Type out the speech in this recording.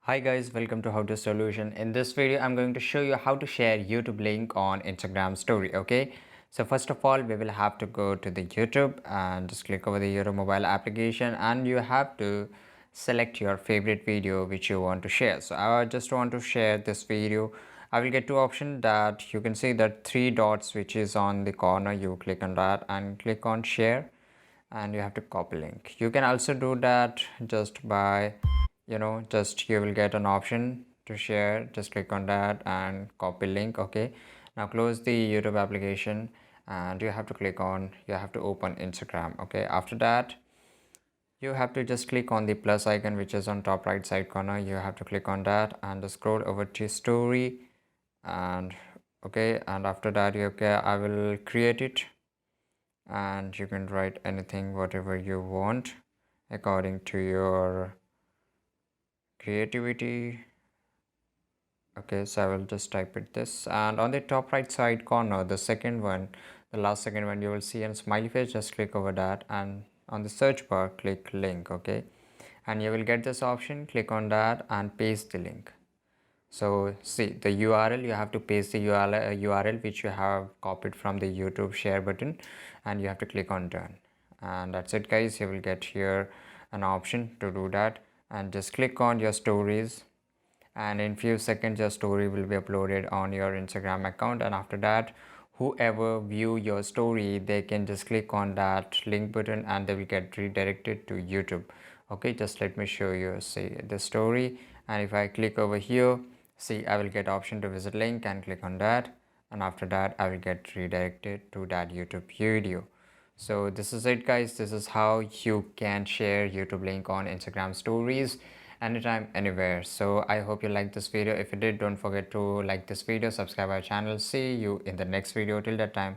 Hi guys, welcome to How to Solution. In this video, I'm going to show you how to share YouTube link on Instagram story. Okay, so first of all, we will have to go to the YouTube and just click over the YouTube mobile application, and you have to select your favorite video which you want to share. So I just want to share this video. I will get two options that you can see that three dots which is on the corner. You click on that and click on share, and you have to copy link. You can also do that just by just you will get an option to share. Just click on that and copy link. Okay, now close the YouTube application and you have to open Instagram. Okay, after that you have to just click on the plus icon which is on top right side corner. You have to click on that and just scroll over to story. And okay, and after that I will create it, and you can write anything whatever you want according to your creativity. Okay, so I will just type it this, and on the top right side corner, the last second one, you will see a smiley face. Just click over that, and on the search bar click link. Okay, and you will get this option. Click on that and paste the link. So see the URL, you have to paste the URL which you have copied from the YouTube share button, and you have to click on done. And that's it guys, you will get here an option to do that, and just click on your stories, and in few seconds your story will be uploaded on your Instagram account. And after that, whoever view your story, they can just click on that link button and they will get redirected to YouTube. Okay, just let me show you. See the story, and if I click over here, see I will get option to visit link and click on that, and after that I will get redirected to that YouTube video. So this is it guys, this is how you can share YouTube link on Instagram stories anytime, anywhere. So I hope you liked this video. If you did, don't forget to like this video, subscribe our channel. See you in the next video. Till that time,